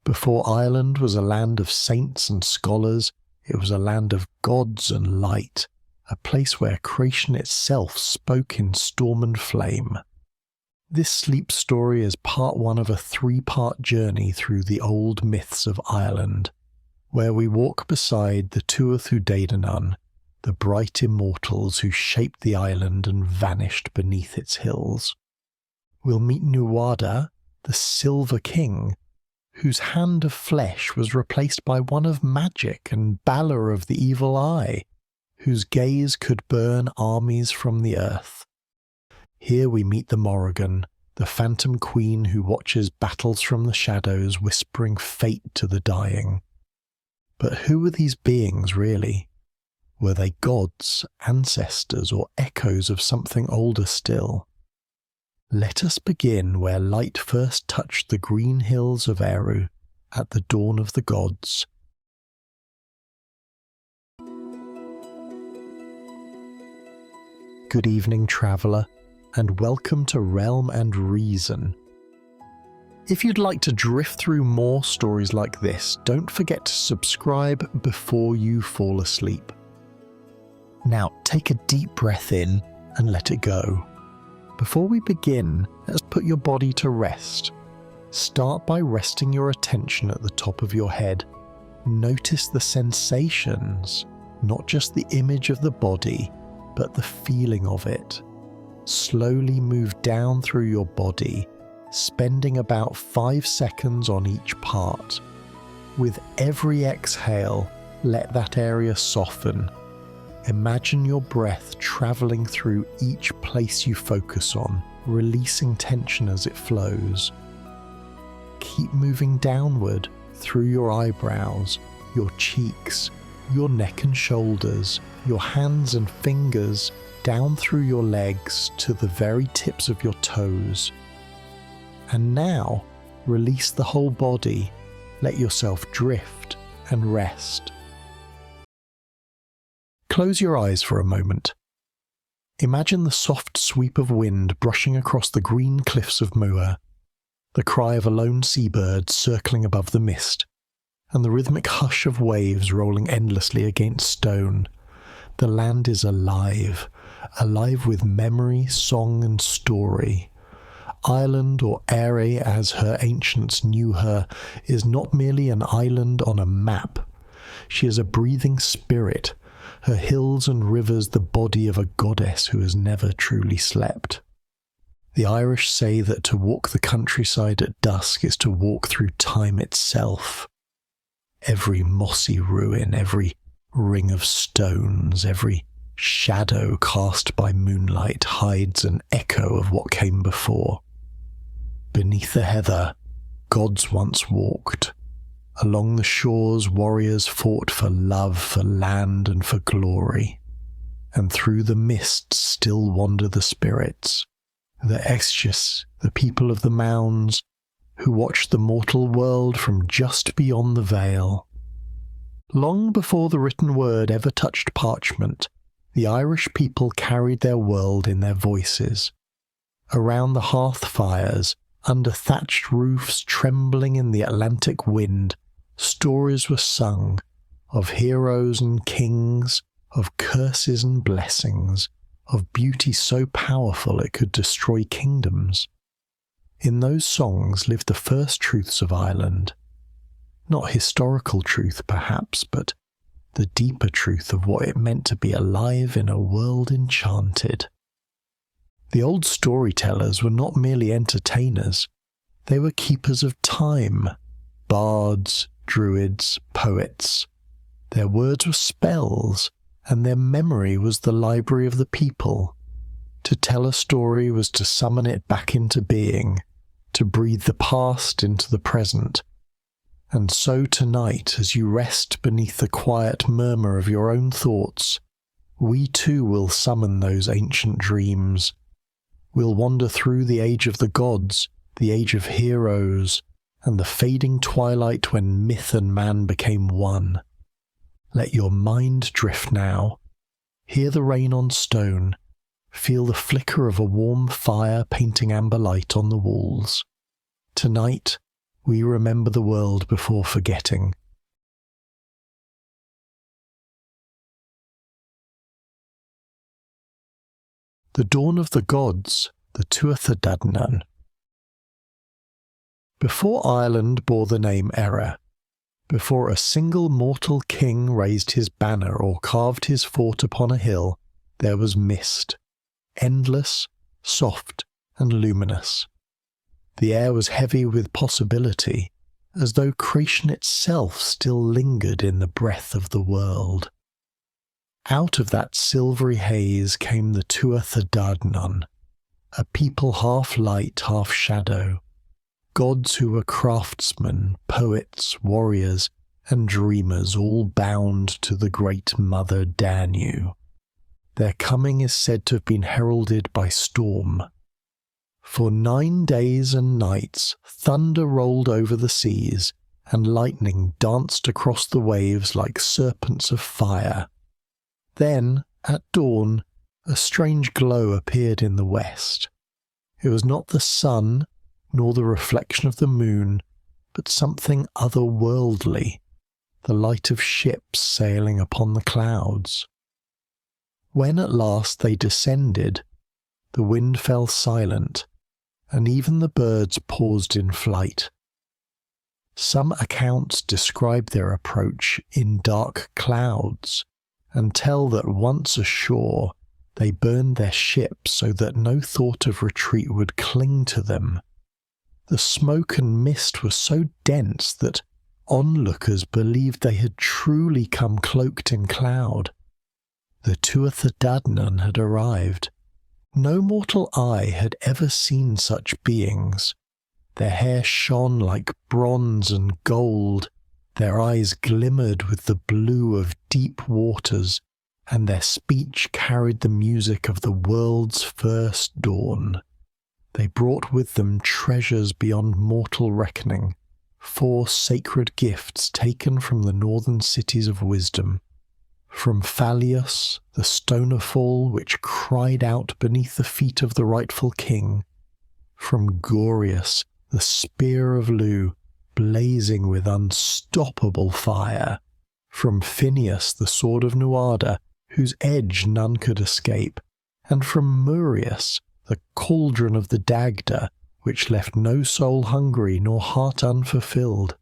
Before Ireland was a land of saints and scholars, it was a land of gods and light, a place where creation itself spoke in storm and flame. This sleep story is part one of a 3-part journey through the old myths of Ireland, where we walk beside the Tuatha Dé Danann, the bright immortals who shaped the island and vanished beneath its hills. We'll meet Nuada, the Silver King, whose hand of flesh was replaced by one of magic, and Balor of the Evil Eye, whose gaze could burn armies from the earth. Here we meet the Morrígan, the phantom queen who watches battles from the shadows, whispering fate to the dying. But who were these beings really? Were they gods, ancestors, or echoes of something older still? Let us begin where light first touched the green hills of Eru at the dawn of the gods. Good evening, traveller, and welcome to Realm and Reason. If you'd like to drift through more stories like this, don't forget to subscribe before you fall asleep. Now take a deep breath in and let it go. Before we begin, let's put your body to rest. Start by resting your attention at the top of your head. Notice the sensations, not just the image of the body, but the feeling of it. Slowly move down through your body, spending about 5 seconds on each part. With every exhale, let that area soften. Imagine your breath traveling through each place you focus on, releasing tension as it flows. Keep moving downward through your eyebrows, your cheeks, your neck and shoulders, your hands and fingers, down through your legs to the very tips of your toes. And now, release the whole body, let yourself drift and rest. Close your eyes for a moment. Imagine the soft sweep of wind brushing across the green cliffs of Muir, the cry of a lone seabird circling above the mist, and the rhythmic hush of waves rolling endlessly against stone. The land is alive, alive with memory, song and story. Ireland, or Ere as her ancients knew her, is not merely an island on a map. She is a breathing spirit, her hills and rivers the body of a goddess who has never truly slept. The Irish say that to walk the countryside at dusk is to walk through time itself. Every mossy ruin, every ring of stones, every shadow cast by moonlight hides an echo of what came before. Beneath the heather, gods once walked. Along the shores, warriors fought for love, for land, and for glory. And through the mists still wander the spirits, the Extius, the people of the mounds, who watch the mortal world from just beyond the veil. Long before the written word ever touched parchment, the Irish people carried their world in their voices. Around the hearth fires, under thatched roofs trembling in the Atlantic wind, stories were sung of heroes and kings, of curses and blessings, of beauty so powerful it could destroy kingdoms. In those songs lived the first truths of Ireland. Not historical truth, perhaps, but the deeper truth of what it meant to be alive in a world enchanted. The old storytellers were not merely entertainers, they were keepers of time, bards, druids, poets. Their words were spells, and their memory was the library of the people. To tell a story was to summon it back into being, to breathe the past into the present. And so tonight, as you rest beneath the quiet murmur of your own thoughts, we too will summon those ancient dreams. We'll wander through the age of the gods, the age of heroes, and the fading twilight when myth and man became one. Let your mind drift now. Hear the rain on stone. Feel the flicker of a warm fire painting amber light on the walls. Tonight, we remember the world before forgetting. The dawn of the gods, the Tuatha Dé Danann. Before Ireland bore the name Era, before a single mortal king raised his banner or carved his fort upon a hill, there was mist, endless, soft, and luminous. The air was heavy with possibility, as though creation itself still lingered in the breath of the world. Out of that silvery haze came the Tuatha Dé Danann, a people half light, half shadow, gods who were craftsmen, poets, warriors, and dreamers, all bound to the great mother Danu. Their coming is said to have been heralded by storm. For 9 days and nights thunder rolled over the seas, and lightning danced across the waves like serpents of fire. Then, at dawn, a strange glow appeared in the west. It was not the sun, nor the reflection of the moon, but something otherworldly, the light of ships sailing upon the clouds. When at last they descended, the wind fell silent, and even the birds paused in flight. Some accounts describe their approach in dark clouds, and tell that once ashore they burned their ships so that no thought of retreat would cling to them. The smoke and mist were so dense that onlookers believed they had truly come cloaked in cloud. The Tuatha Dé Danann had arrived. No mortal eye had ever seen such beings. Their hair shone like bronze and gold, their eyes glimmered with the blue of deep waters, and their speech carried the music of the world's first dawn. They brought with them treasures beyond mortal reckoning, 4 sacred gifts taken from the northern cities of wisdom. From Phalius, the stone of fall which cried out beneath the feet of the rightful king. From Gorius, the spear of Lu, blazing with unstoppable fire. From Phineus, the sword of Nuada, whose edge none could escape. And from Murius, the cauldron of the Dagda, which left no soul hungry nor heart unfulfilled.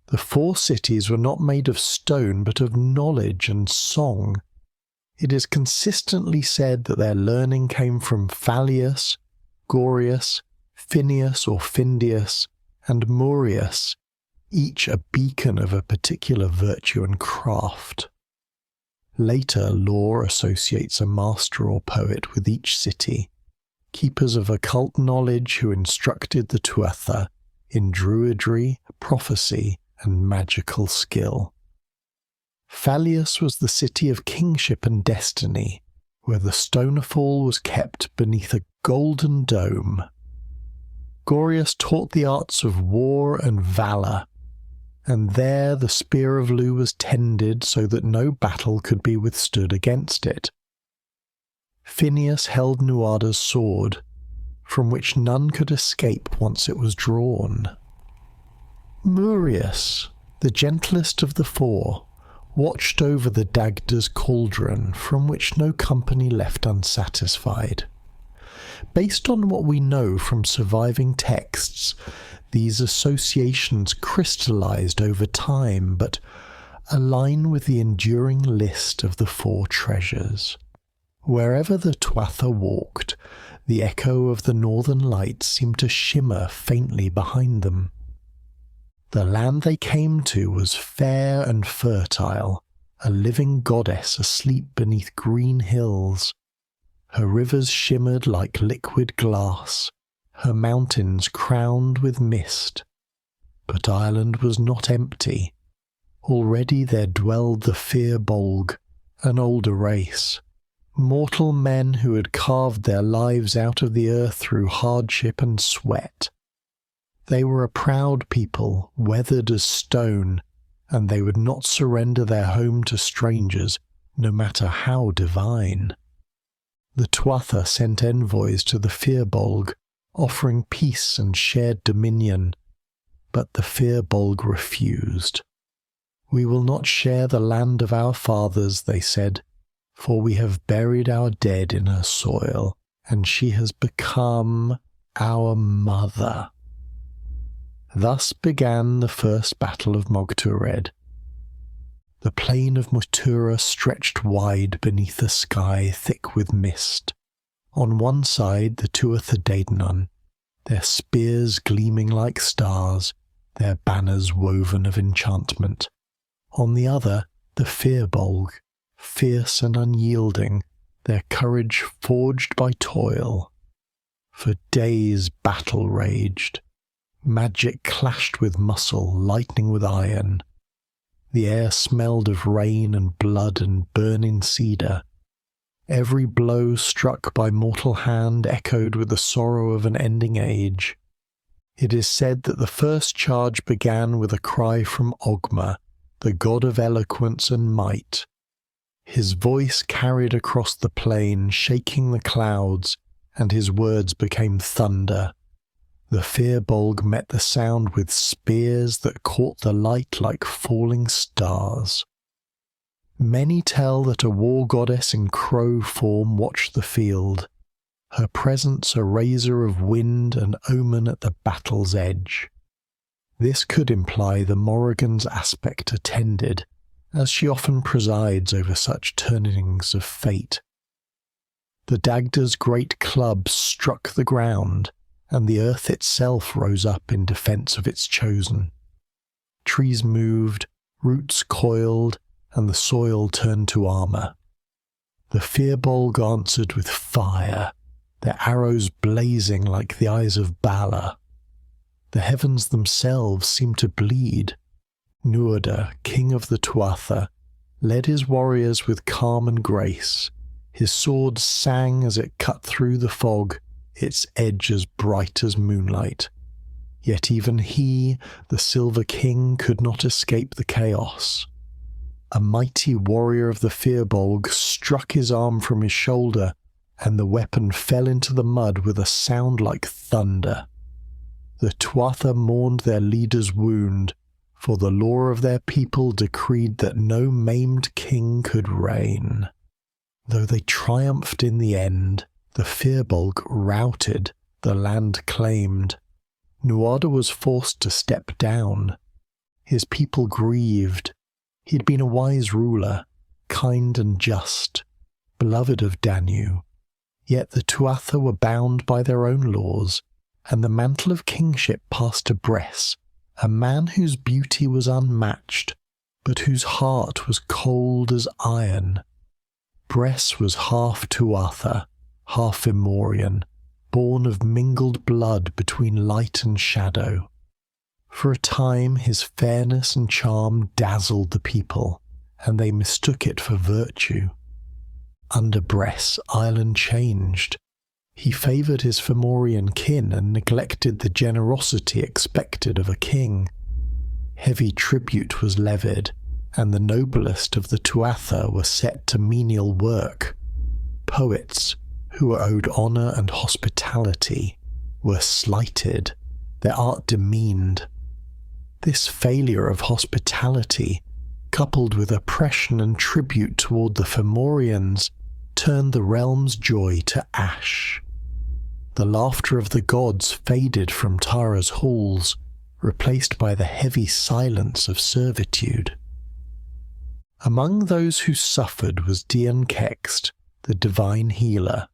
The 4 cities were not made of stone, but of knowledge and song. It is consistently said that their learning came from Phalius, Gorius, Phineus or Phindius, and Murius, each a beacon of a particular virtue and craft. Later, lore associates a master or poet with each city, keepers of occult knowledge who instructed the Tuatha in druidry, prophecy, and magical skill. Phalius was the city of kingship and destiny, where the stone of fall was kept beneath a golden dome. Gorius taught the arts of war and valour, and there the spear of Lu was tended so that no battle could be withstood against it. Phineus held Nuada's sword, from which none could escape once it was drawn. Murius, the gentlest of the 4, watched over the Dagda's cauldron, from which no company left unsatisfied. Based on what we know from surviving texts, these associations crystallized over time, but align with the enduring list of the 4 treasures. Wherever the Tuatha walked, the echo of the northern lights seemed to shimmer faintly behind them. The land they came to was fair and fertile, a living goddess asleep beneath green hills. Her rivers shimmered like liquid glass, her mountains crowned with mist. But Ireland was not empty. Already there dwelled the Fir-Bolg, an older race, mortal men who had carved their lives out of the earth through hardship and sweat. They were a proud people, weathered as stone, and they would not surrender their home to strangers, no matter how divine. The Tuatha sent envoys to the Fir-Bolg, offering peace and shared dominion, But the Firbolg refused. "We will not share the land of our fathers," they said, "for we have buried our dead in her soil, and she has become our mother." Thus began the first battle of Mogtured. The plain of Mutura stretched wide beneath a sky thick with mist. On one side the Tuatha Dé Danann, their spears gleaming like stars, their banners woven of enchantment. On the other, the Firbolg, fierce and unyielding, their courage forged by toil. For days battle raged. Magic clashed with muscle, lightning with iron. The air smelled of rain and blood and burning cedar. Every blow struck by mortal hand echoed with the sorrow of an ending age. It is said that the first charge began with a cry from Ogma, the god of eloquence and might. His voice carried across the plain, shaking the clouds, and his words became thunder. The Firbolg met the sound with spears that caught the light like falling stars. Many tell that a war goddess in crow form watched the field, her presence a raiser of wind and omen at the battle's edge. This could imply the Morrigan's aspect attended, as she often presides over such turnings of fate. The Dagda's great club struck the ground, and the earth itself rose up in defence of its chosen. Trees moved, roots coiled, and the soil turned to armour. The Firbolg answered with fire, their arrows blazing like the eyes of Balor. The heavens themselves seemed to bleed. Nuada, king of the Tuatha, led his warriors with calm and grace. His sword sang as it cut through the fog, its edge as bright as moonlight. Yet even he, the Silver King, could not escape the chaos. A mighty warrior of the Firbolg struck his arm from his shoulder, and the weapon fell into the mud with a sound like thunder. The Tuatha mourned their leader's wound, for the law of their people decreed that no maimed king could reign. Though they triumphed in the end, the Firbolg routed, the land claimed. Nuada was forced to step down. His people grieved. He'd been a wise ruler, kind and just, beloved of Danu. Yet the Tuatha were bound by their own laws, and the mantle of kingship passed to Bress, a man whose beauty was unmatched, but whose heart was cold as iron. Bress was half Tuatha, half Fomorian, born of mingled blood between light and shadow. For a time his fairness and charm dazzled the people, and they mistook it for virtue. Under Bress, Ireland changed. He favoured his Fomorian kin and neglected the generosity expected of a king. Heavy tribute was levied, and the noblest of the Tuatha were set to menial work. Poets, who were owed honour and hospitality, were slighted, their art demeaned. This failure of hospitality, coupled with oppression and tribute toward the Fomorians, turned the realm's joy to ash. The laughter of the gods faded from Tara's halls, replaced by the heavy silence of servitude. Among those who suffered was Dian Kext, the divine healer.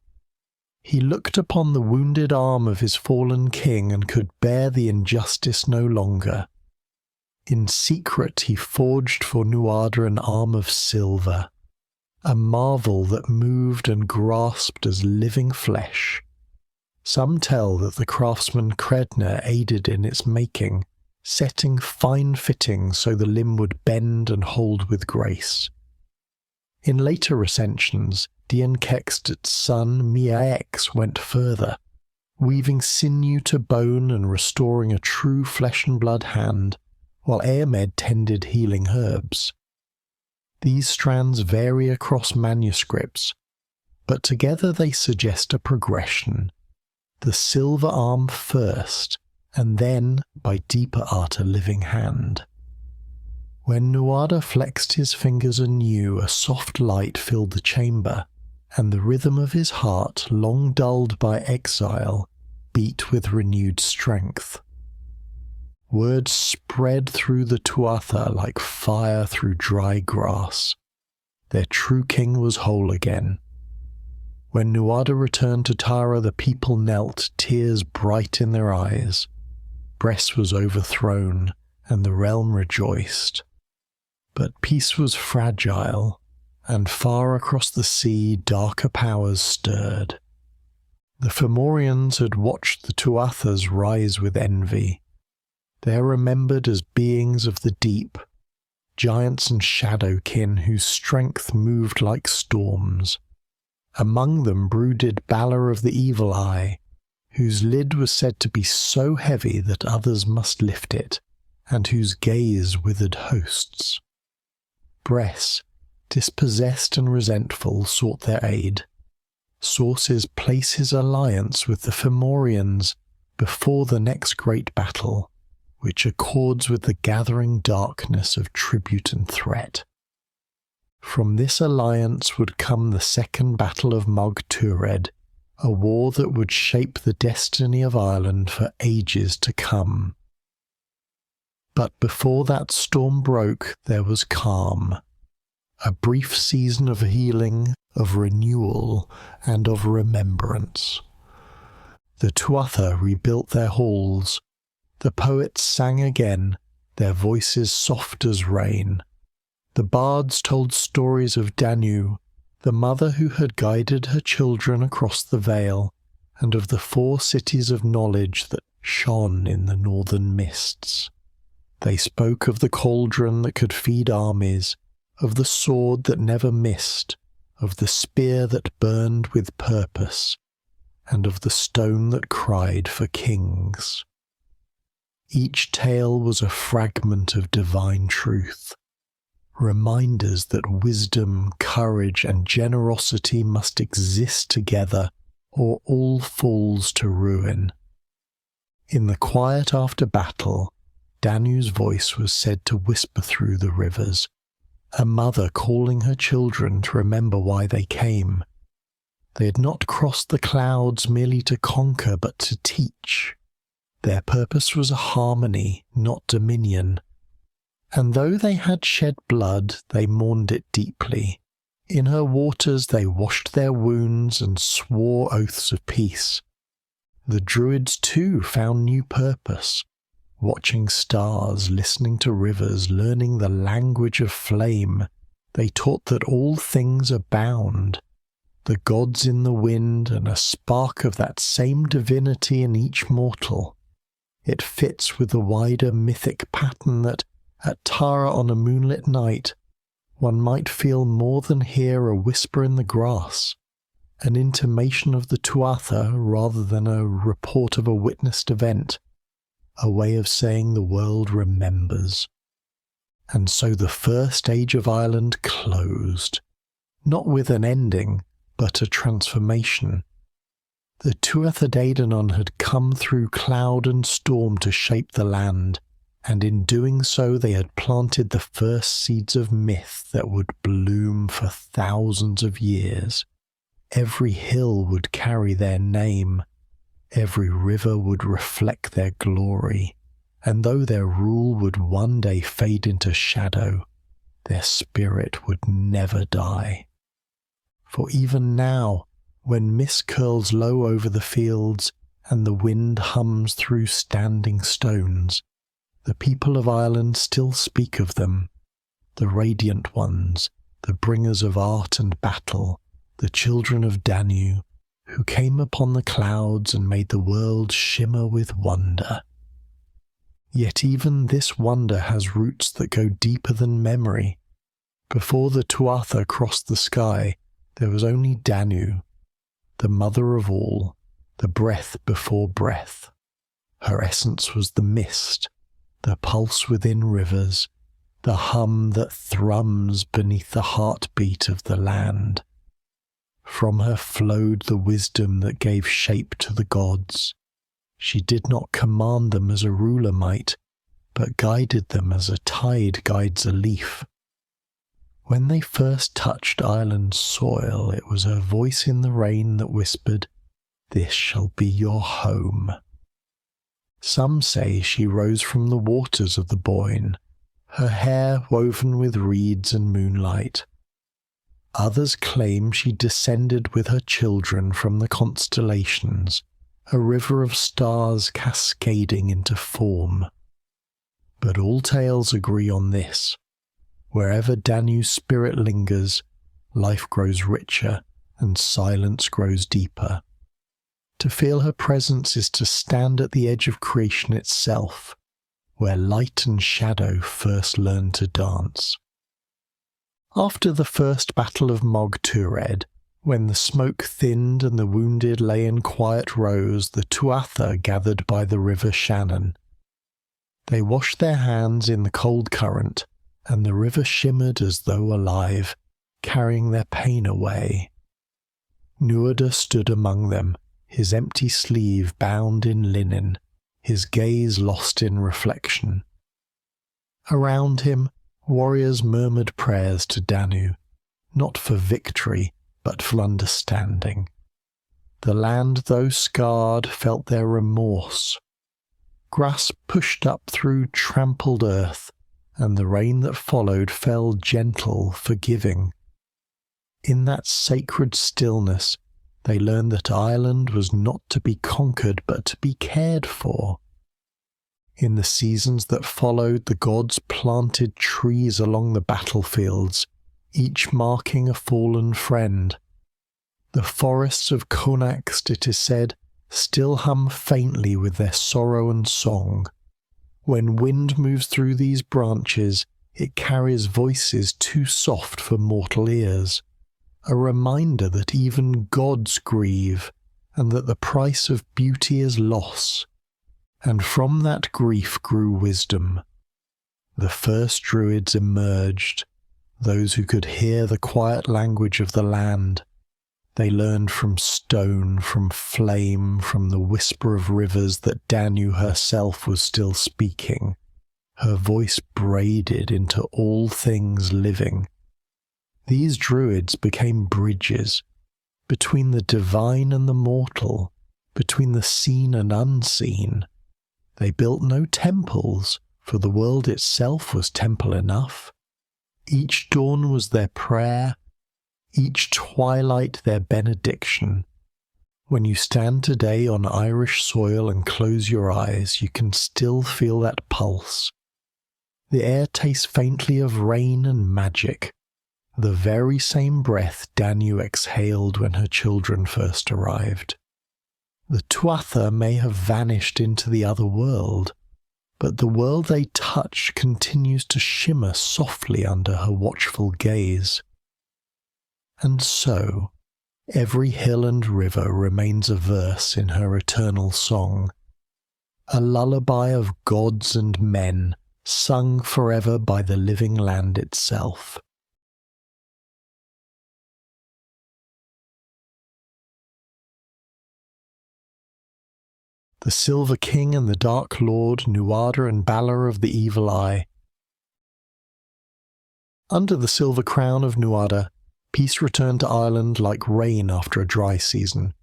He looked upon the wounded arm of his fallen king and could bear the injustice no longer. In secret he forged for Nuada an arm of silver, a marvel that moved and grasped as living flesh. Some tell that the craftsman Credna aided in its making, setting fine fittings so the limb would bend and hold with grace. In later recensions, Dian Kext's son Miaex went further, weaving sinew to bone and restoring a true flesh and blood hand, while Eamed tended healing herbs. These strands vary across manuscripts, but together they suggest a progression. The silver arm first, and then by deeper art a living hand. When Nuada flexed his fingers anew, a soft light filled the chamber, and the rhythm of his heart, long dulled by exile, beat with renewed strength. Words spread through the Tuatha like fire through dry grass. Their true king was whole again. When Nuada returned to Tara, the people knelt, tears bright in their eyes. Bress was overthrown, and the realm rejoiced. But peace was fragile, and far across the sea darker powers stirred. The Fomorians had watched the Tuathas rise with envy. They are remembered as beings of the deep, giants and shadowkin whose strength moved like storms. Among them brooded Balor of the Evil Eye, whose lid was said to be so heavy that others must lift it, and whose gaze withered hosts. Bress, dispossessed and resentful, sought their aid. Sources place his alliance with the Fomorians before the next great battle, which accords with the gathering darkness of tribute and threat. From this alliance would come the second battle of Mag Tuired, a war that would shape the destiny of Ireland for ages to come. But before that storm broke, there was calm, a brief season of healing, of renewal, and of remembrance. The Tuatha rebuilt their halls. The poets sang again, their voices soft as rain. The bards told stories of Danu, the mother who had guided her children across the Vale, and of the 4 cities of knowledge that shone in the northern mists. They spoke of the cauldron that could feed armies, of the sword that never missed, of the spear that burned with purpose, and of the stone that cried for kings. Each tale was a fragment of divine truth, reminders that wisdom, courage, and generosity must exist together, or all falls to ruin. In the quiet after battle, Danu's voice was said to whisper through the rivers, a mother calling her children to remember why they came. They had not crossed the clouds merely to conquer, but to teach. Their purpose was a harmony, not dominion. And though they had shed blood, they mourned it deeply. In her waters they washed their wounds and swore oaths of peace. The Druids too found new purpose, watching stars, listening to rivers, learning the language of flame. They taught that all things are bound, the gods in the wind, and a spark of that same divinity in each mortal. It fits with the wider mythic pattern that, at Tara on a moonlit night, one might feel more than hear a whisper in the grass, an intimation of the Tuatha rather than a report of a witnessed event, a way of saying the world remembers. And so the first age of Ireland closed, not with an ending, but a transformation. The Tuatha Dé Danann had come through cloud and storm to shape the land, and in doing so they had planted the first seeds of myth that would bloom for thousands of years. Every hill would carry their name, every river would reflect their glory, and though their rule would one day fade into shadow, their spirit would never die. For even now, when mist curls low over the fields and the wind hums through standing stones, the people of Ireland still speak of them, the radiant ones, the bringers of art and battle, the children of Danu, who came upon the clouds and made the world shimmer with wonder. Yet even this wonder has roots that go deeper than memory. Before the Tuatha crossed the sky, there was only Danu, the mother of all, the breath before breath. Her essence was the mist, the pulse within rivers, the hum that thrums beneath the heartbeat of the land. From her flowed the wisdom that gave shape to the gods, She did not command them as a ruler might, but guided them as a tide guides a leaf. When they first touched Ireland's soil, it was her voice in the rain that whispered, "This shall be your home." Some say she rose from the waters of the Boyne, her hair woven with reeds and moonlight. Others claim she descended with her children from the constellations, a river of stars cascading into form. But all tales agree on this: wherever Danu's spirit lingers, life grows richer and silence grows deeper. To feel her presence is to stand at the edge of creation itself, where light and shadow first learn to dance. After the first battle of Mog Tured, when the smoke thinned and the wounded lay in quiet rows, the Tuatha gathered by the river Shannon. They washed their hands in the cold current, and the river shimmered as though alive, carrying their pain away. Nuada stood among them, his empty sleeve bound in linen, his gaze lost in reflection. Around him, warriors murmured prayers to Danu, not for victory, but for understanding. The land, though scarred, felt their remorse. Grass pushed up through trampled earth, and the rain that followed fell gentle, forgiving. In that sacred stillness, they learned that Ireland was not to be conquered but to be cared for. In the seasons that followed, the gods planted trees along the battlefields, each marking a fallen friend. The forests of Connacht, it is said, still hum faintly with their sorrow and song. When wind moves through these branches, it carries voices too soft for mortal ears. A reminder that even gods grieve, and that the price of beauty is loss. And from that grief grew wisdom. The first druids emerged, those who could hear the quiet language of the land. They learned from stone, from flame, from the whisper of rivers that Danu herself was still speaking, her voice braided into all things living. These druids became bridges between the divine and the mortal, between the seen and unseen. They built no temples, for the world itself was temple enough. Each dawn was their prayer, each twilight their benediction. When you stand today on Irish soil and close your eyes, you can still feel that pulse. The air tastes faintly of rain and magic, the very same breath Danu exhaled when her children first arrived. The Tuatha may have vanished into the other world, but the world they touch continues to shimmer softly under her watchful gaze. And so, every hill and river remains a verse in her eternal song, a lullaby of gods and men, sung forever by the living land itself. The Silver King and the Dark Lord, Nuada and Balor of the Evil Eye. Under the silver crown of Nuada, peace returned to Ireland like rain after a dry season.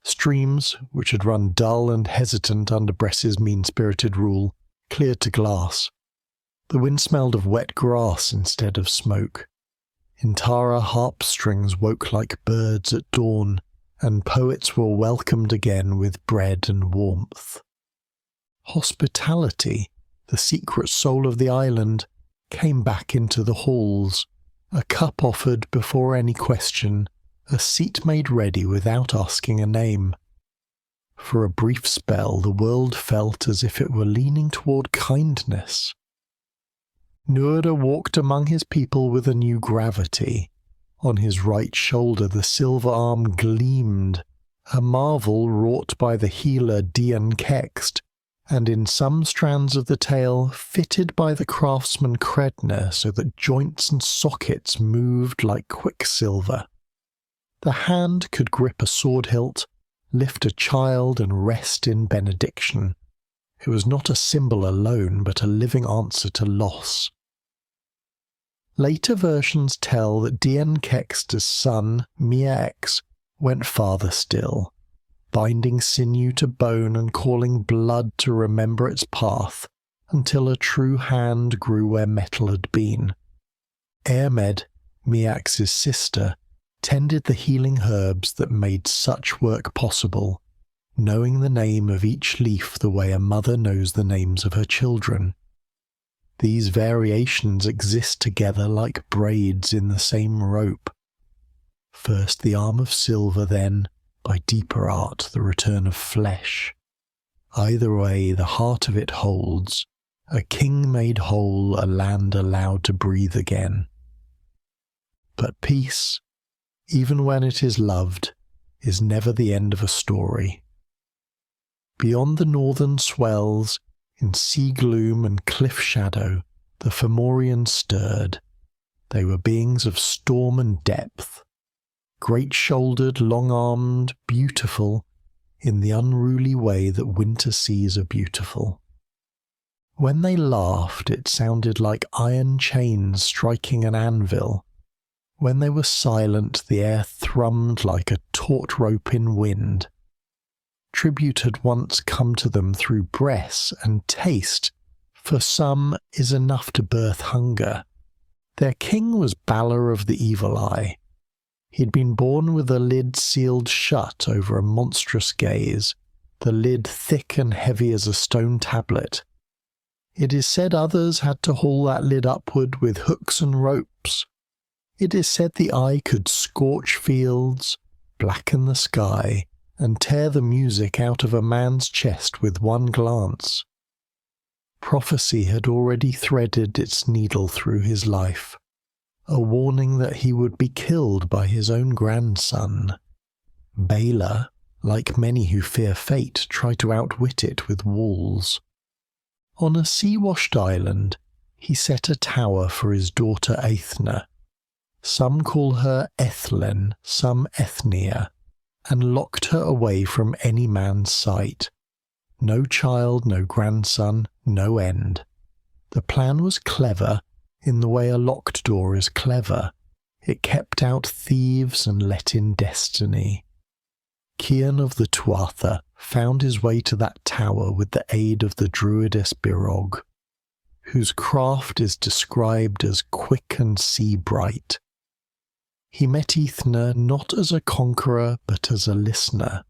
Streams, which had run dull and hesitant under Bress's mean-spirited rule, cleared to glass. The wind smelled of wet grass instead of smoke. In Tara, harp strings woke like birds at dawn, and poets were welcomed again with bread and warmth. Hospitality, the secret soul of the island, came back into the halls, a cup offered before any question, a seat made ready without asking a name. For a brief spell the world felt as if it were leaning toward kindness. Nuada walked among his people with a new gravity. On his right shoulder the silver arm gleamed, a marvel wrought by the healer Dian Kext, and in some strands of the tail fitted by the craftsman Credner so that joints and sockets moved like quicksilver. The hand could grip a sword hilt, lift a child and rest in benediction. It was not a symbol alone, but a living answer to loss. Later versions tell that Dian Kexta's son, Mia-X, went farther still, binding sinew to bone and calling blood to remember its path, until a true hand grew where metal had been. Eamed, Mia-X's sister, tended the healing herbs that made such work possible, knowing the name of each leaf the way a mother knows the names of her children. These variations exist together like braids in the same rope. First the arm of silver, then, by deeper art, the return of flesh. Either way, the heart of it holds, a king made whole, a land allowed to breathe again. But peace, even when it is loved, is never the end of a story. Beyond the northern swells, in sea gloom and cliff shadow, the Fomorians stirred. They were beings of storm and depth, great-shouldered, long-armed, beautiful, in the unruly way that winter seas are beautiful. When they laughed, it sounded like iron chains striking an anvil. When they were silent, the air thrummed like a taut rope in wind. Tribute had once come to them through breath, and taste, for some, is enough to birth hunger. Their king was Balor of the Evil Eye. He'd been born with a lid sealed shut over a monstrous gaze, the lid thick and heavy as a stone tablet. It is said others had to haul that lid upward with hooks and ropes. It is said the eye could scorch fields, blacken the sky, and tear the music out of a man's chest with one glance. Prophecy had already threaded its needle through his life, a warning that he would be killed by his own grandson. Balor, like many who fear fate, try to outwit it with walls. On a sea-washed island, he set a tower for his daughter Aethna. Some call her Ethlen, some Ethnia, and locked her away from any man's sight. No child, no grandson, no end. The plan was clever, in the way a locked door is clever. It kept out thieves and let in destiny. Cian of the Tuatha found his way to that tower with the aid of the druidess Birog, whose craft is described as quick and sea-bright. He met Aethna not as a conqueror but as a listener.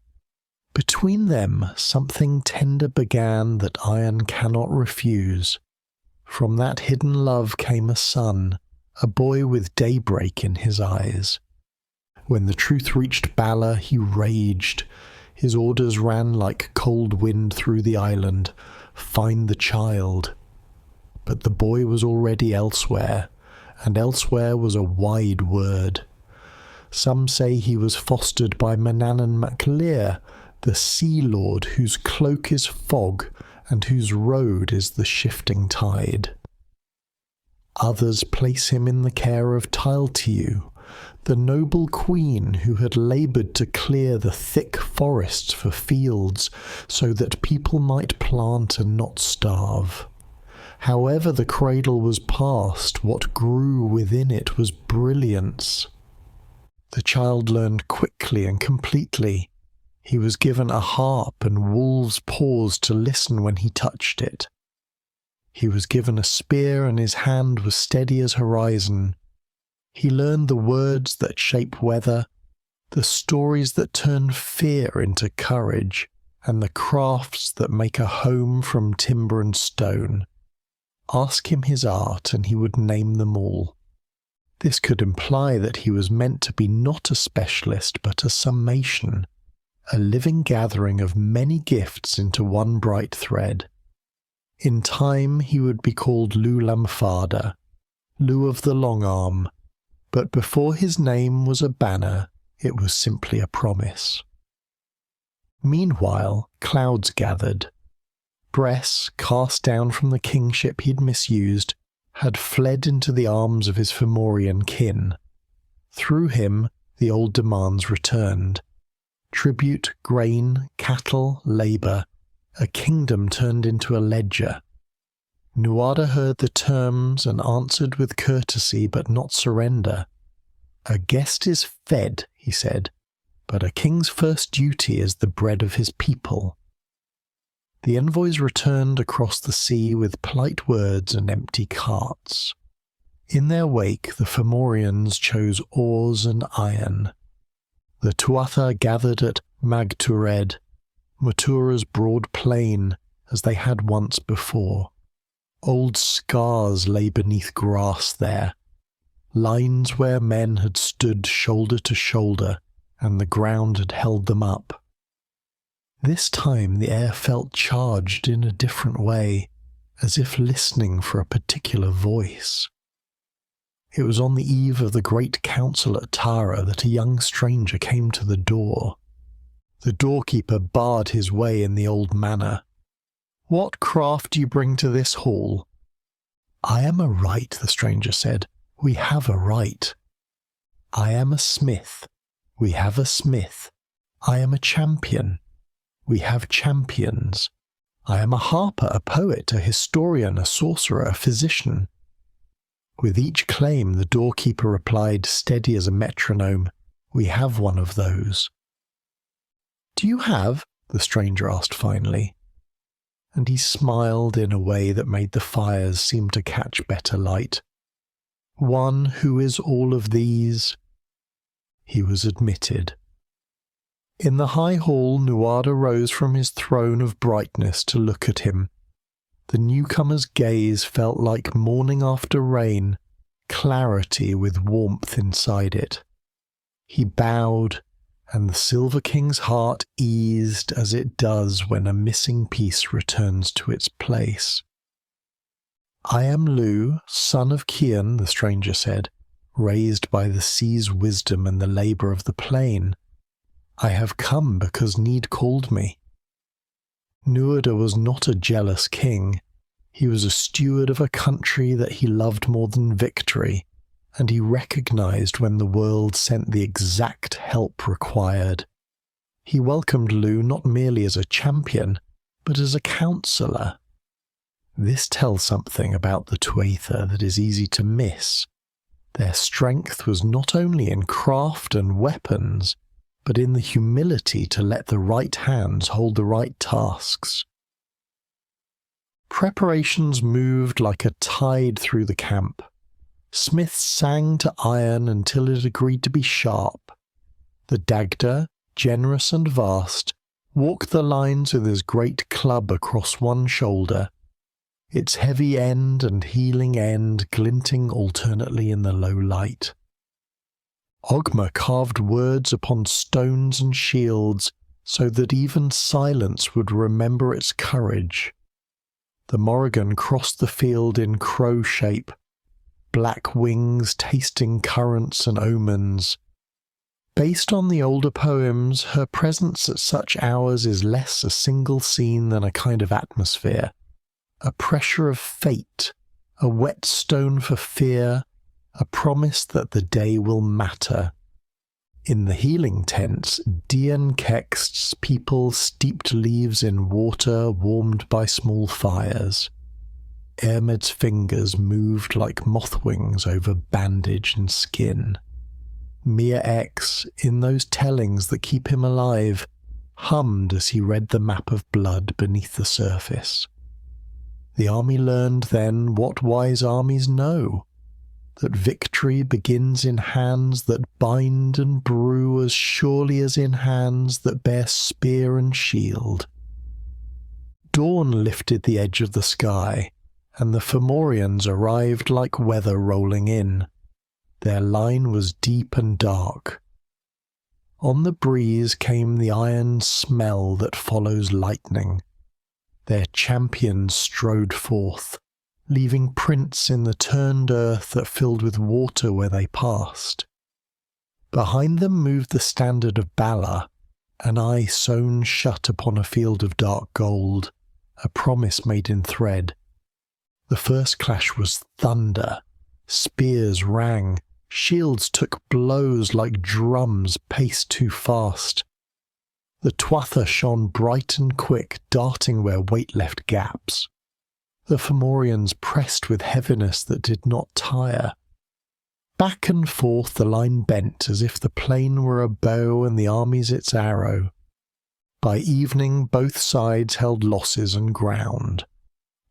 Between them something tender began that iron cannot refuse. From that hidden love came a son, a boy with daybreak in his eyes. When the truth reached Balor, he raged. His orders ran like cold wind through the island. Find the child. But the boy was already elsewhere, and elsewhere was a wide word. Some say he was fostered by Manannan MacLear, the Sea Lord whose cloak is fog and whose road is the shifting tide. Others place him in the care of Tailtiu, the noble queen who had laboured to clear the thick forests for fields so that people might plant and not starve. However the cradle was past, what grew within it was brilliance. The child learned quickly and completely. He was given a harp, and wolves paused to listen when he touched it. He was given a spear, and his hand was steady as horizon. He learned the words that shape weather, the stories that turn fear into courage, and the crafts that make a home from timber and stone. Ask him his art, and he would name them all. This could imply that he was meant to be not a specialist, but a summation, a living gathering of many gifts into one bright thread. In time he would be called Lulamfada, Lu of the Long Arm, but before his name was a banner, it was simply a promise. Meanwhile, clouds gathered. Bress, cast down from the kingship he'd misused, had fled into the arms of his Fomorian kin. Through him, the old demands returned. Tribute, grain, cattle, labour, a kingdom turned into a ledger. Nuada heard the terms and answered with courtesy but not surrender. A guest is fed, he said, but a king's first duty is the bread of his people. The envoys returned across the sea with polite words and empty carts. In their wake the Fomorians chose oars and iron. The Tuatha gathered at Magtured, Matura's broad plain, as they had once before. Old scars lay beneath grass there, lines where men had stood shoulder to shoulder, and the ground had held them up. This time the air felt charged in a different way, as if listening for a particular voice. It was on the eve of the great council at Tara that a young stranger came to the door. The doorkeeper barred his way in the old manner. "What craft do you bring to this hall?" "I am a right," the stranger said. "We have a right." "I am a smith. We have a smith. I am a champion. We have champions. I am a harper, a poet, a historian, a sorcerer, a physician." With each claim the doorkeeper replied, steady as a metronome, "We have one of those." "Do you have?" the stranger asked finally. And he smiled in a way that made the fires seem to catch better light. "One who is all of these." He was admitted. In the high hall, Nuada rose from his throne of brightness to look at him. The newcomer's gaze felt like morning after rain, clarity with warmth inside it. He bowed, and the Silver King's heart eased as it does when a missing piece returns to its place. "I am Lu, son of Kian," the stranger said, "raised by the sea's wisdom and the labour of the plain. I have come because need called me." Nuada was not a jealous king. He was a steward of a country that he loved more than victory, and he recognized when the world sent the exact help required. He welcomed Lu not merely as a champion, but as a counselor. This tells something about the Tuatha that is easy to miss. Their strength was not only in craft and weapons, but in the humility to let the right hands hold the right tasks. Preparations moved like a tide through the camp. Smiths sang to iron until it agreed to be sharp. The Dagda, generous and vast, walked the lines with his great club across one shoulder, its heavy end and healing end glinting alternately in the low light. Ogma carved words upon stones and shields so that even silence would remember its courage. The Morrígan crossed the field in crow shape, black wings tasting currents and omens. Based on the older poems, her presence at such hours is less a single scene than a kind of atmosphere, a pressure of fate, a whetstone for fear, a promise that the day will matter. In the healing tents, Dian Kext's people steeped leaves in water warmed by small fires. Ermed's fingers moved like moth wings over bandage and skin. Mia X, in those tellings that keep him alive, hummed as he read the map of blood beneath the surface. The army learned then what wise armies know, that victory begins in hands that bind and brew as surely as in hands that bear spear and shield. Dawn lifted the edge of the sky, and the Fomorians arrived like weather rolling in. Their line was deep and dark. On the breeze came the iron smell that follows lightning. Their champions strode forth, leaving prints in the turned earth that filled with water where they passed. Behind them moved the standard of Balor, an eye sewn shut upon a field of dark gold, a promise made in thread. The first clash was thunder. Spears rang, shields took blows like drums paced too fast. The Tuatha shone bright and quick, darting where weight left gaps. The Fomorians pressed with heaviness that did not tire. Back and forth the line bent as if the plain were a bow and the army's its arrow. By evening both sides held losses and ground.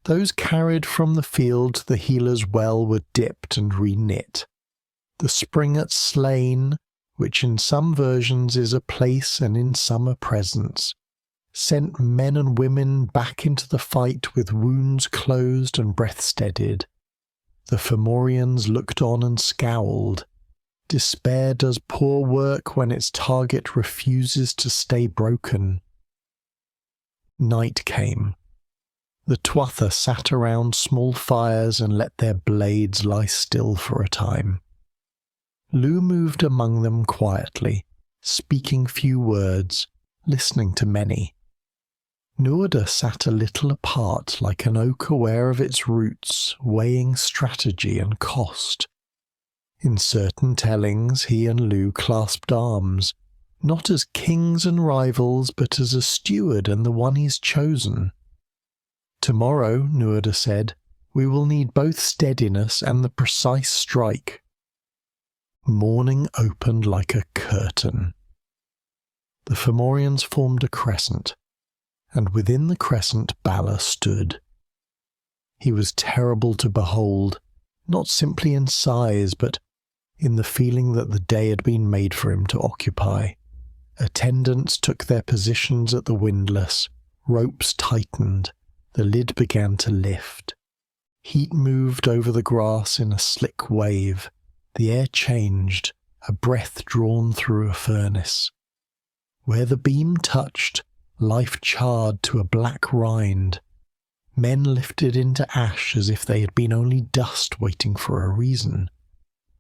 Those carried from the field to the healer's well were dipped and reknit. The spring at Slain, which in some versions is a place and in some a presence, sent men and women back into the fight with wounds closed and breath steadied. The Fomorians looked on and scowled. Despair does poor work when its target refuses to stay broken. Night came. The Tuatha sat around small fires and let their blades lie still for a time. Lu moved among them quietly, speaking few words, listening to many. Nuada sat a little apart like an oak aware of its roots, weighing strategy and cost. In certain tellings he and Lu clasped arms, not as kings and rivals but as a steward and the one he's chosen. Tomorrow, Nuada said, we will need both steadiness and the precise strike. Morning opened like a curtain. The Fomorians formed a crescent, and within the crescent Balor stood. He was terrible to behold, not simply in size, but in the feeling that the day had been made for him to occupy. Attendants took their positions at the windlass, ropes tightened, the lid began to lift. Heat moved over the grass in a slick wave, the air changed, a breath drawn through a furnace. Where the beam touched, life charred to a black rind. Men lifted into ash as if they had been only dust waiting for a reason.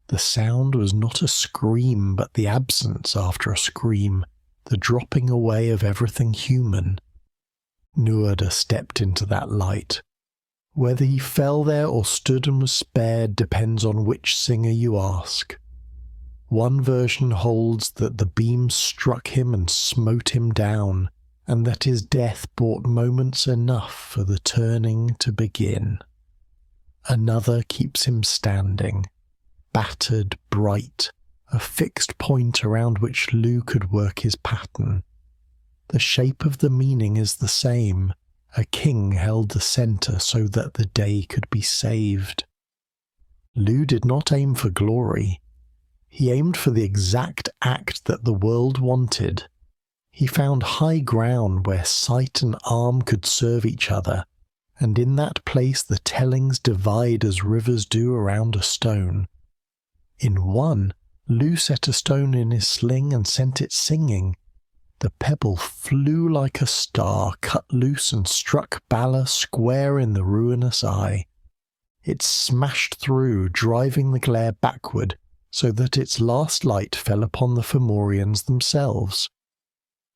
The sound was not a scream, but the absence after a scream, the dropping away of everything human. Nuada stepped into that light. Whether he fell there or stood and was spared depends on which singer you ask. One version holds that the beam struck him and smote him down, and that his death bought moments enough for the turning to begin. Another keeps him standing, battered, bright, a fixed point around which Lu could work his pattern. The shape of the meaning is the same. A king held the centre so that the day could be saved. Lu did not aim for glory. He aimed for the exact act that the world wanted. He found high ground where sight and arm could serve each other, and in that place the tellings divide as rivers do around a stone. In one, Lu set a stone in his sling and sent it singing. The pebble flew like a star, cut loose and struck Balor square in the ruinous eye. It smashed through, driving the glare backward, so that its last light fell upon the Fomorians themselves.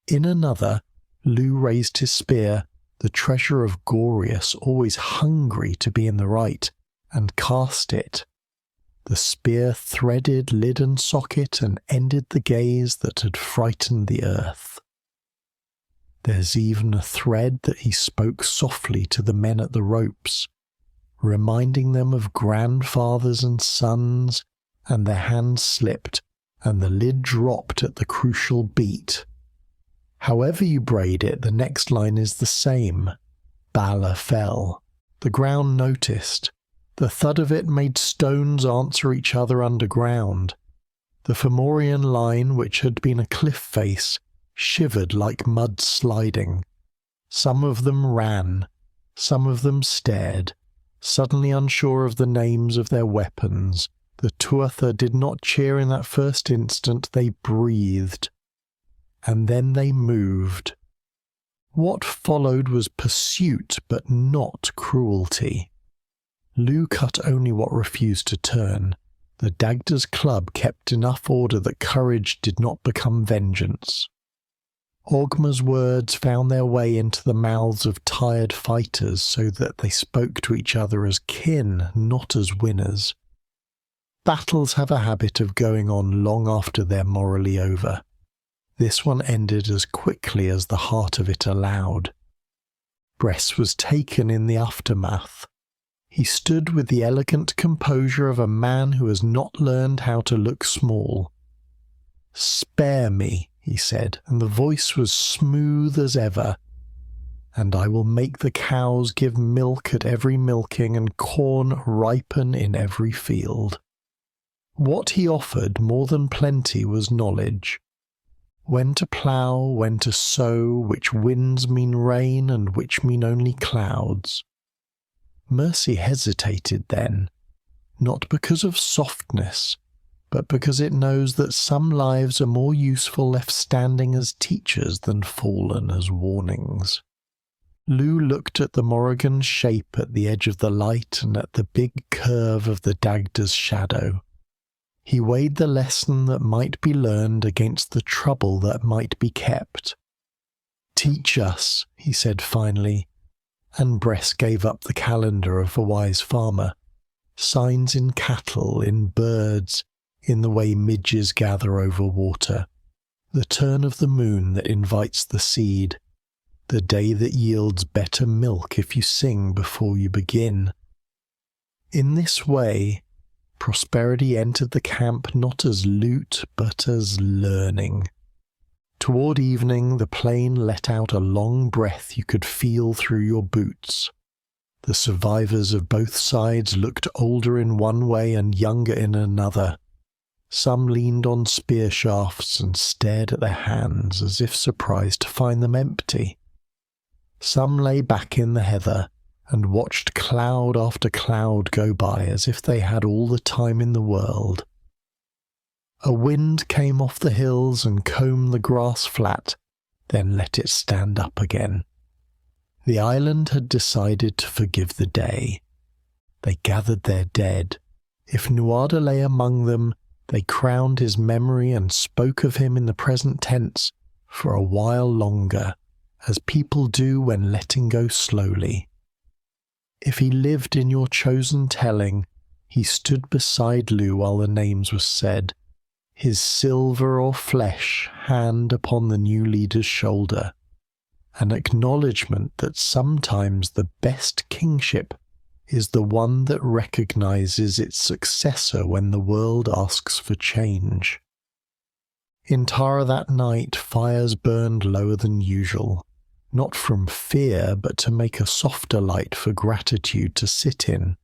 In another, Lu raised his spear, the treasure of Gorius, always hungry to be in the right, and cast it. The spear threaded lid and socket and ended the gaze that had frightened the earth. There's even a thread that he spoke softly to the men at the ropes, reminding them of grandfathers and sons, and their hands slipped, and the lid dropped at the crucial beat. However you braid it, the next line is the same. Balor fell. The ground noticed. The thud of it made stones answer each other underground. The Fomorian line, which had been a cliff face, shivered like mud sliding. Some of them ran, some of them stared, suddenly unsure of the names of their weapons. The Tuatha did not cheer in that first instant, they breathed. And then they moved. What followed was pursuit, but not cruelty. Lu cut only what refused to turn. The Dagda's club kept enough order that courage did not become vengeance. Ogma's words found their way into the mouths of tired fighters so that they spoke to each other as kin, not as winners. Battles have a habit of going on long after they're morally over. This one ended as quickly as the heart of it allowed. Bress was taken in the aftermath. He stood with the elegant composure of a man who has not learned how to look small. "Spare me," he said, and the voice was smooth as ever. "And I will make the cows give milk at every milking and corn ripen in every field." What he offered more than plenty was knowledge. When to plough, when to sow, which winds mean rain and which mean only clouds. Mercy hesitated then, not because of softness, but because it knows that some lives are more useful left standing as teachers than fallen as warnings. Lou looked at the Morrígan's shape at the edge of the light and at the big curve of the Dagda's shadow. He weighed the lesson that might be learned against the trouble that might be kept. "Teach us," he said finally, and Bress gave up the calendar of a wise farmer, signs in cattle, in birds, in the way midges gather over water, the turn of the moon that invites the seed, the day that yields better milk if you sing before you begin. In this way, prosperity entered the camp not as loot, but as learning. Toward evening, the plain let out a long breath you could feel through your boots. The survivors of both sides looked older in one way and younger in another. Some leaned on spear shafts and stared at their hands as if surprised to find them empty. Some lay back in the heather and watched cloud after cloud go by as if they had all the time in the world. A wind came off the hills and combed the grass flat, then let it stand up again. The island had decided to forgive the day. They gathered their dead. If Nuada lay among them, they crowned his memory and spoke of him in the present tense for a while longer, as people do when letting go slowly. If he lived in your chosen telling, he stood beside Lou while the names were said, his silver or flesh hand upon the new leader's shoulder, an acknowledgement that sometimes the best kingship is the one that recognizes its successor when the world asks for change. In Tara that night, fires burned lower than usual, not from fear, but to make a softer light for gratitude to sit in.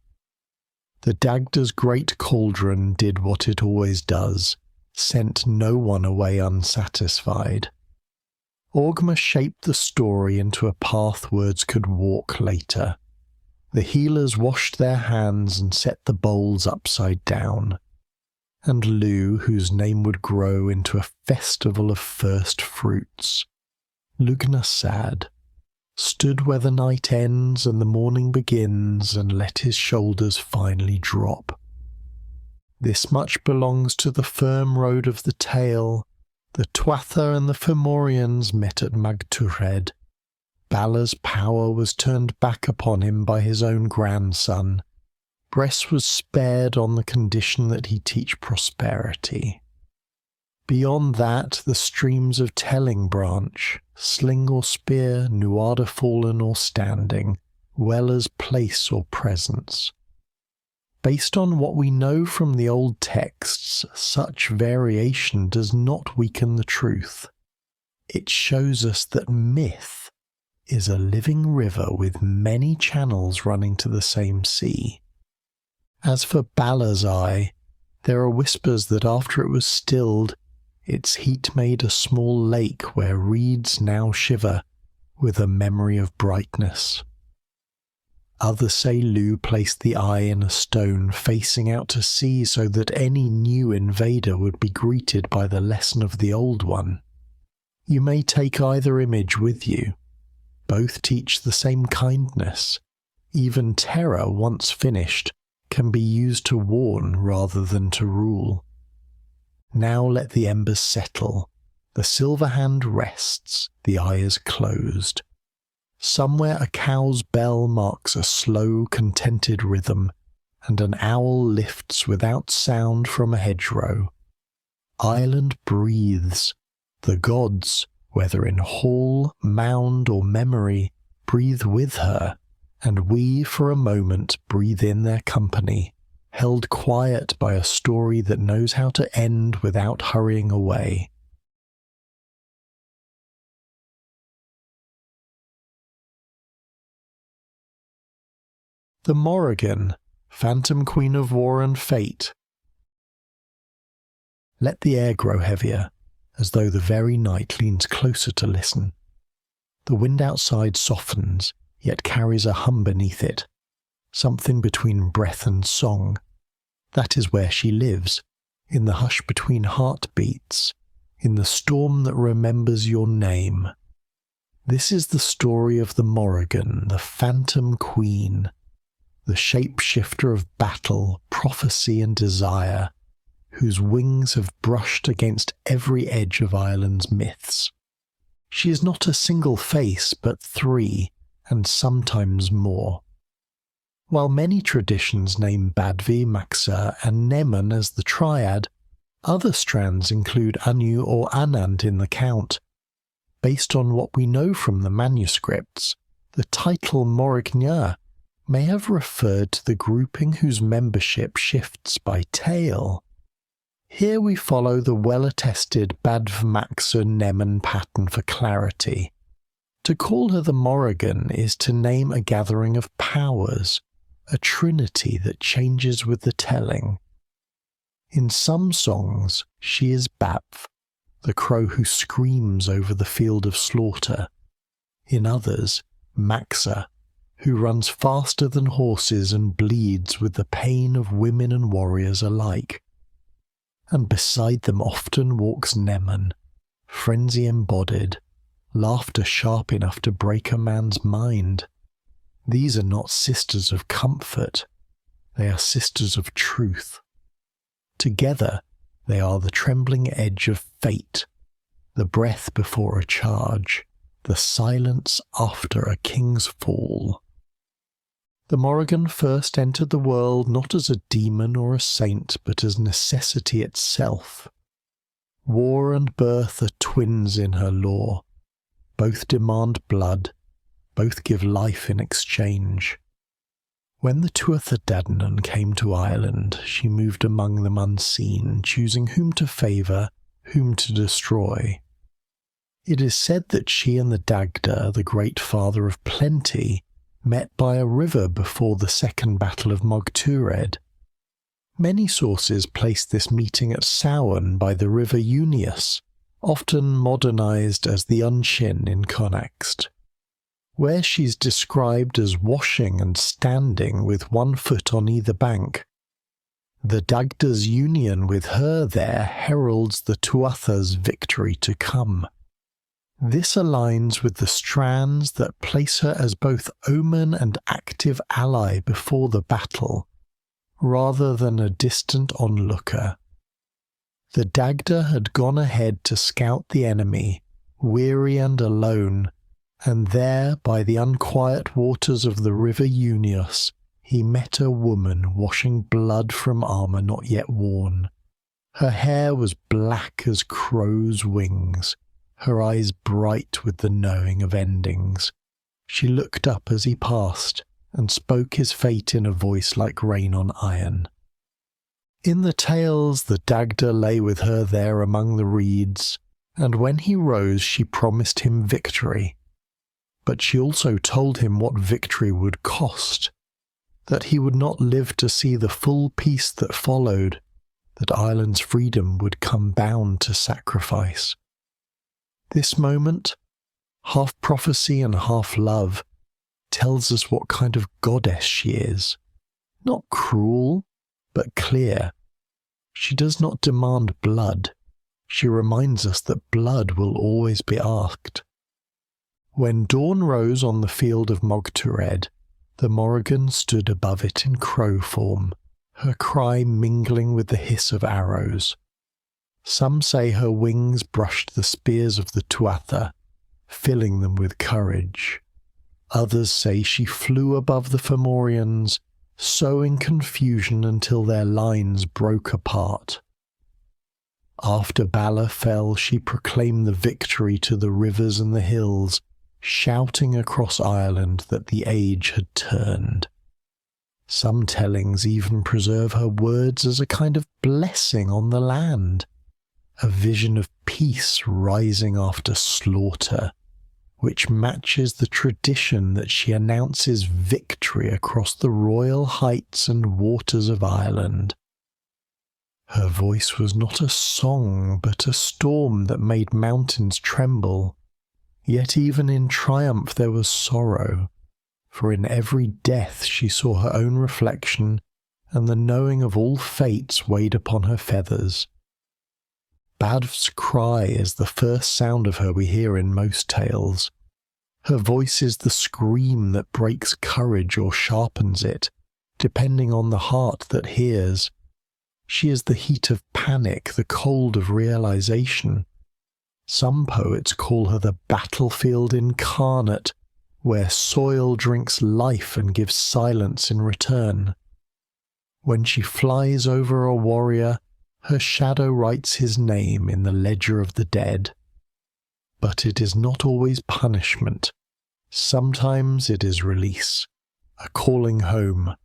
The Dagda's great cauldron did what it always does, sent no one away unsatisfied. Orgma shaped the story into a path words could walk later. The healers washed their hands and set the bowls upside down. And Lou, whose name would grow into a festival of first fruits, Lugnasad, stood where the night ends and the morning begins and let his shoulders finally drop. This much belongs to the firm road of the tale. The Tuatha and the Fomorians met at Magtured. Balor's power was turned back upon him by his own grandson. Bress was spared on the condition that he teach prosperity. Beyond that, the streams of telling branch, sling or spear, Nuada fallen or standing, well as place or presence. Based on what we know from the old texts, such variation does not weaken the truth. It shows us that myth is a living river with many channels running to the same sea. As for Balor's eye, there are whispers that after it was stilled, its heat made a small lake where reeds now shiver with a memory of brightness. Others say Lou placed the eye in a stone facing out to sea so that any new invader would be greeted by the lesson of the old one. You may take either image with you. Both teach the same kindness. Even terror, once finished, can be used to warn rather than to rule. Now let the embers settle. The silver hand rests, the eye is closed. Somewhere a cow's bell marks a slow, contented rhythm, and an owl lifts without sound from a hedgerow. Ireland breathes, The gods, whether in hall, mound, or memory, breathe with her, and we for a moment breathe in their company, held quiet by a story that knows how to end without hurrying away. The Morrigan, Phantom Queen of War and Fate. Let the air grow heavier, as though the very night leans closer to listen. The wind outside softens, yet carries a hum beneath it, something between breath and song. That is where she lives, in the hush between heartbeats, in the storm that remembers your name. This is the story of the Morrigan, the Phantom Queen, the shapeshifter of battle, prophecy and desire, whose wings have brushed against every edge of Ireland's myths. She is not a single face, but three, and sometimes more. While many traditions name Badvi, Maxa, and Neman as the triad, other strands include Anu or Anand in the count. Based on what we know from the manuscripts, the title Morrigan may have referred to the grouping whose membership shifts by tale. Here we follow the well-attested Badv-Maxa-Neman pattern for clarity. To call her the Morrigan is to name a gathering of powers, a trinity that changes with the telling. In some songs, she is Badv, the crow who screams over the field of slaughter. In others, Maxa, who runs faster than horses and bleeds with the pain of women and warriors alike. And beside them often walks Neman, frenzy embodied, laughter sharp enough to break a man's mind. These are not sisters of comfort, they are sisters of truth. Together, they are the trembling edge of fate, the breath before a charge, the silence after a king's fall. The Morrigan first entered the world not as a demon or a saint, but as necessity itself. War and birth are twins in her lore. Both demand blood, both give life in exchange. When the Tuatha Dé Danann came to Ireland, she moved among them unseen, choosing whom to favour, whom to destroy. It is said that she and the Dagda, the great father of plenty, met by a river before the Second Battle of Mogtured. Many sources place this meeting at Samhain by the river Unius, often modernised as the Unshin in Connacht, where she's described as washing and standing with one foot on either bank. The Dagda's union with her there heralds the Tuatha's victory to come. This aligns with the strands that place her as both omen and active ally before the battle, rather than a distant onlooker. The Dagda had gone ahead to scout the enemy, weary and alone, and there, by the unquiet waters of the river Unius, he met a woman washing blood from armour not yet worn. Her hair was black as crows' wings, her eyes bright with the knowing of endings. She looked up as he passed, and spoke his fate in a voice like rain on iron. In the tales the Dagda lay with her there among the reeds, and when he rose she promised him victory. But she also told him what victory would cost, that he would not live to see the full peace that followed, that Ireland's freedom would come bound to sacrifice. This moment, half prophecy and half love, tells us what kind of goddess she is. Not cruel, but clear. She does not demand blood. She reminds us that blood will always be asked. When dawn rose on the field of Mogtured, the Morrigan stood above it in crow form, her cry mingling with the hiss of arrows. Some say her wings brushed the spears of the Tuatha, filling them with courage. Others say she flew above the Fomorians, sowing confusion until their lines broke apart. After Balor fell, she proclaimed the victory to the rivers and the hills, shouting across Ireland that the age had turned. Some tellings even preserve her words as a kind of blessing on the land, a vision of peace rising after slaughter, which matches the tradition that she announces victory across the royal heights and waters of Ireland. Her voice was not a song, but a storm that made mountains tremble. Yet even in triumph there was sorrow, for in every death she saw her own reflection, and the knowing of all fates weighed upon her feathers. Badv's cry is the first sound of her we hear in most tales. Her voice is the scream that breaks courage or sharpens it, depending on the heart that hears. She is the heat of panic, the cold of realization. Some poets call her the battlefield incarnate, where soil drinks life and gives silence in return. When she flies over a warrior, her shadow writes his name in the ledger of the dead. But it is not always punishment. Sometimes it is release, a calling home.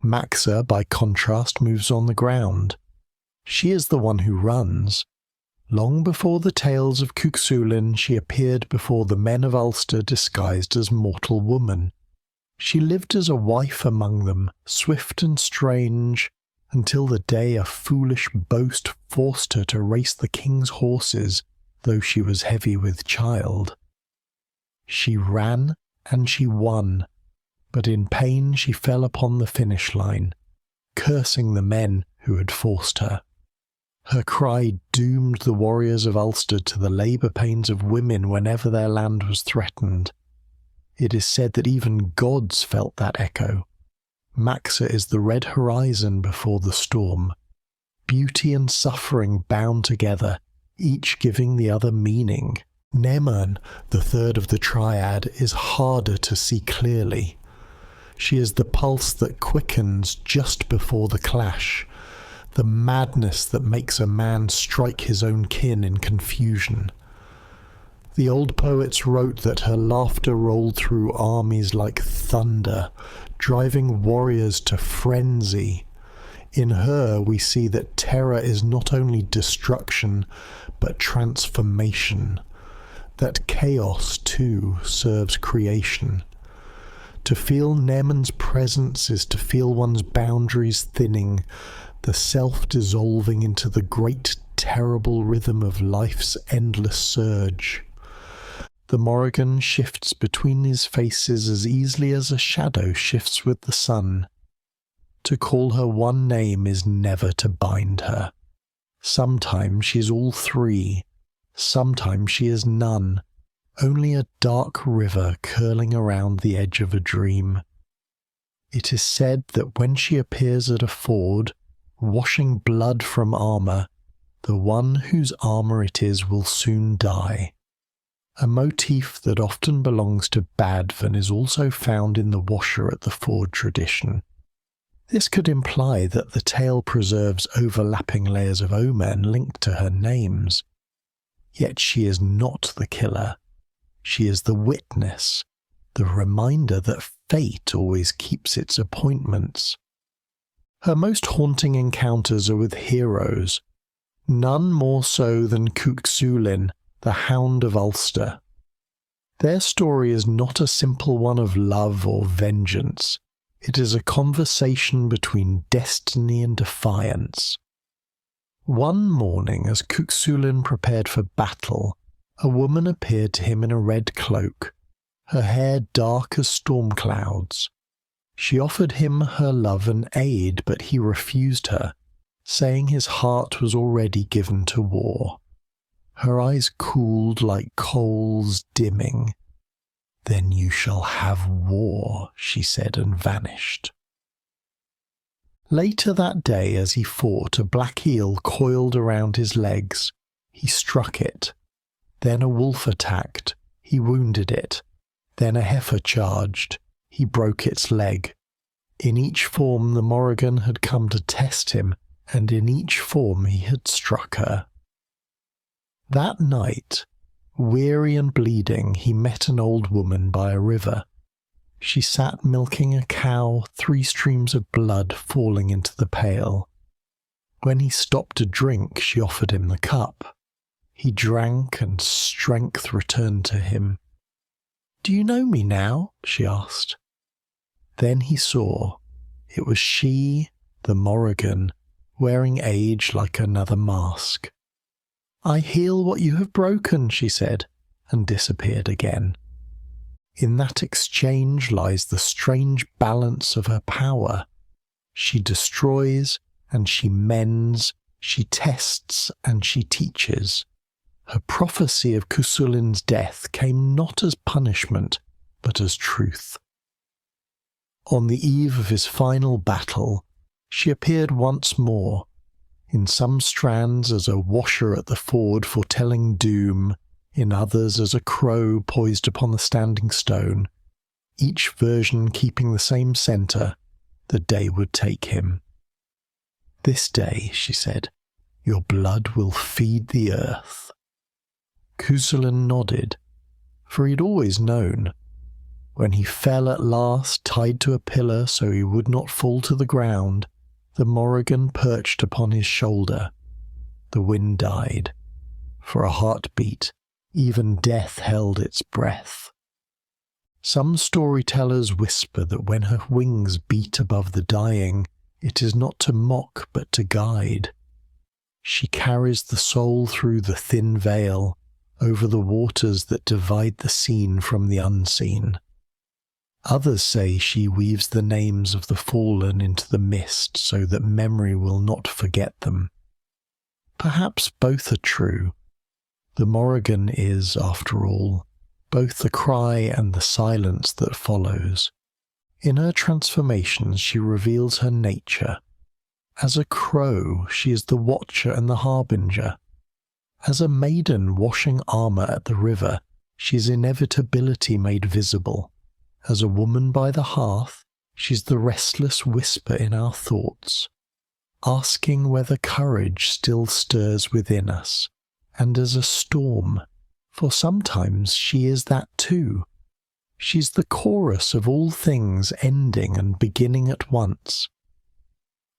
Maxa, by contrast, moves on the ground. She is the one who runs. Long before the tales of Cuchulainn, she appeared before the men of Ulster disguised as mortal woman. She lived as a wife among them, swift and strange, until the day a foolish boast forced her to race the king's horses, though she was heavy with child. She ran and she won, but in pain she fell upon the finish line, cursing the men who had forced her. Her cry doomed the warriors of Ulster to the labour pains of women whenever their land was threatened. It is said that even gods felt that echo. Maxa is the red horizon before the storm. Beauty and suffering bound together, each giving the other meaning. Neman, the third of the triad, is harder to see clearly. She is the pulse that quickens just before the clash, the madness that makes a man strike his own kin in confusion. The old poets wrote that her laughter rolled through armies like thunder, driving warriors to frenzy. In her we see that terror is not only destruction, but transformation, that chaos too serves creation. To feel Neman's presence is to feel one's boundaries thinning, the self dissolving into the great terrible rhythm of life's endless surge. The Morrígan shifts between these faces as easily as a shadow shifts with the sun. To call her one name is never to bind her. Sometimes she's all three, sometimes she is none, only a dark river curling around the edge of a dream. It is said that when she appears at a ford, washing blood from armour, the one whose armour it is will soon die. A motif that often belongs to Badv and is also found in the washer at the ford tradition. This could imply that the tale preserves overlapping layers of omen linked to her names. Yet she is not the killer. She is the witness, the reminder that fate always keeps its appointments. Her most haunting encounters are with heroes, none more so than Cuchulainn, the Hound of Ulster. Their story is not a simple one of love or vengeance. It is a conversation between destiny and defiance. One morning, as Cuchulainn prepared for battle, a woman appeared to him in a red cloak, her hair dark as storm clouds. She offered him her love and aid, but he refused her, saying his heart was already given to war. Her eyes cooled like coals dimming. "Then you shall have war," she said, and vanished. Later that day, as he fought, a black eel coiled around his legs. He struck it. Then a wolf attacked. He wounded it. Then a heifer charged. He broke its leg. In each form the Morrígan had come to test him, and in each form he had struck her. That night, weary and bleeding, he met an old woman by a river. She sat milking a cow, 3 streams of blood falling into the pail. When he stopped to drink, she offered him the cup. He drank, and strength returned to him. "Do you know me now?" she asked. Then he saw. It was she, the Morrígan, wearing age like another mask. "I heal what you have broken," she said, and disappeared again. In that exchange lies the strange balance of her power. She destroys, and she mends, she tests, and she teaches. Her prophecy of Cuchulainn's death came not as punishment, but as truth. On the eve of his final battle, she appeared once more, in some strands as a washer at the ford foretelling doom, in others as a crow poised upon the standing stone, each version keeping the same centre: the day would take him. "This day," she said, "your blood will feed the earth." Cuchulainn nodded, for he had always known. When he fell at last, tied to a pillar so he would not fall to the ground, the Morrígan perched upon his shoulder. The wind died. For a heartbeat, even death held its breath. Some storytellers whisper that when her wings beat above the dying, it is not to mock but to guide. She carries the soul through the thin veil, over the waters that divide the seen from the unseen. Others say she weaves the names of the fallen into the mist so that memory will not forget them. Perhaps both are true. The Morrígan is, after all, both the cry and the silence that follows. In her transformations she reveals her nature. As a crow, she is the watcher and the harbinger. As a maiden washing armour at the river, she is inevitability made visible. As a woman by the hearth, she's the restless whisper in our thoughts, asking whether courage still stirs within us. And as a storm, for sometimes she is that too. She's the chorus of all things ending and beginning at once.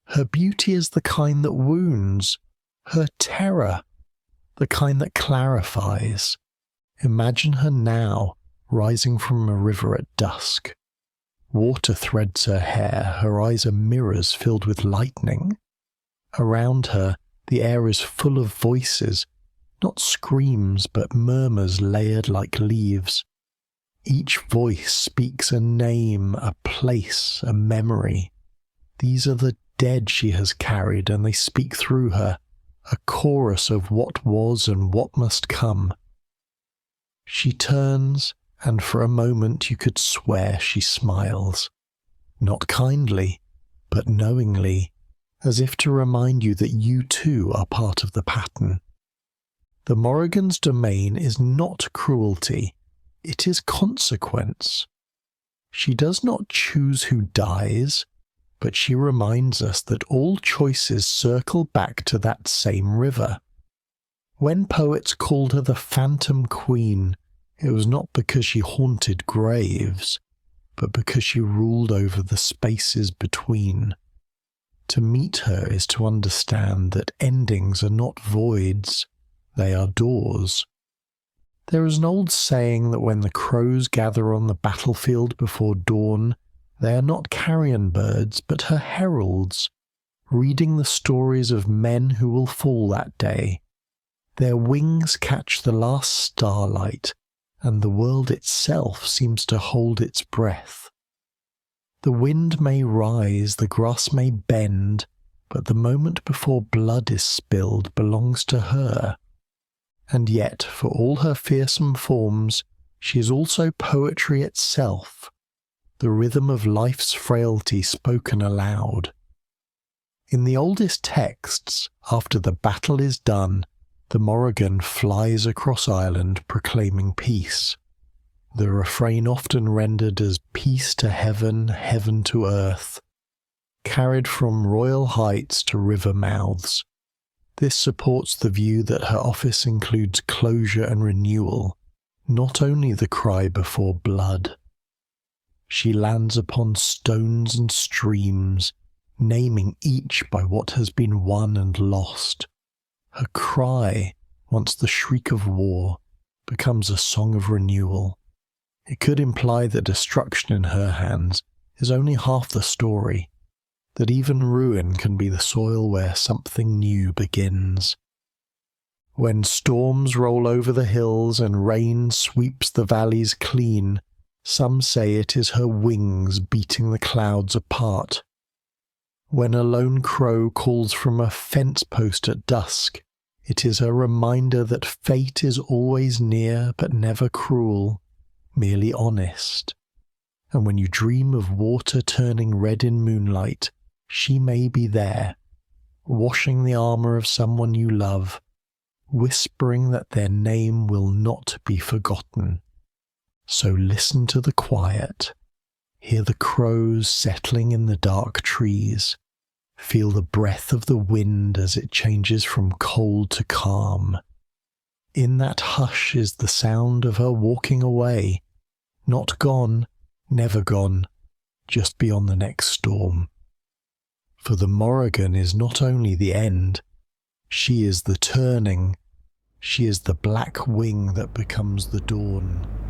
Her beauty is the kind that wounds, her terror, the kind that clarifies. Imagine her now, rising from a river at dusk. Water threads her hair, her eyes are mirrors filled with lightning. Around her, the air is full of voices, not screams but murmurs layered like leaves. Each voice speaks a name, a place, a memory. These are the dead she has carried, and they speak through her, a chorus of what was and what must come. She turns, and for a moment you could swear she smiles. Not kindly, but knowingly, as if to remind you that you too are part of the pattern. The Morrigan's domain is not cruelty, it is consequence. She does not choose who dies, but she reminds us that all choices circle back to that same river. When poets called her the Phantom Queen, it was not because she haunted graves, but because she ruled over the spaces between. To meet her is to understand that endings are not voids, they are doors. There is an old saying that when the crows gather on the battlefield before dawn, they are not carrion birds, but her heralds, reading the stories of men who will fall that day. Their wings catch the last starlight, and the world itself seems to hold its breath. The wind may rise, the grass may bend, but the moment before blood is spilled belongs to her. And yet, for all her fearsome forms, she is also poetry itself, the rhythm of life's frailty spoken aloud. In the oldest texts, after the battle is done, the Morrígan flies across Ireland proclaiming peace. The refrain often rendered as peace to heaven, heaven to earth. carried from royal heights to river mouths. This supports the view that her office includes closure and renewal, not only the cry before blood. She lands upon stones and streams, naming each by what has been won and lost. Her cry, once the shriek of war, becomes a song of renewal. It could imply that destruction in her hands is only half the story, that even ruin can be the soil where something new begins. When storms roll over the hills and rain sweeps the valleys clean, some say it is her wings beating the clouds apart. When a lone crow calls from a fence post at dusk, it is a reminder that fate is always near but never cruel, merely honest. And when you dream of water turning red in moonlight, she may be there, washing the armour of someone you love, whispering that their name will not be forgotten. So listen to the quiet, hear the crows settling in the dark trees, feel the breath of the wind as it changes from cold to calm. In that hush is the sound of her walking away, not gone, never gone, just beyond the next storm. For the Morrígan is not only the end, she is the turning, she is the black wing that becomes the dawn.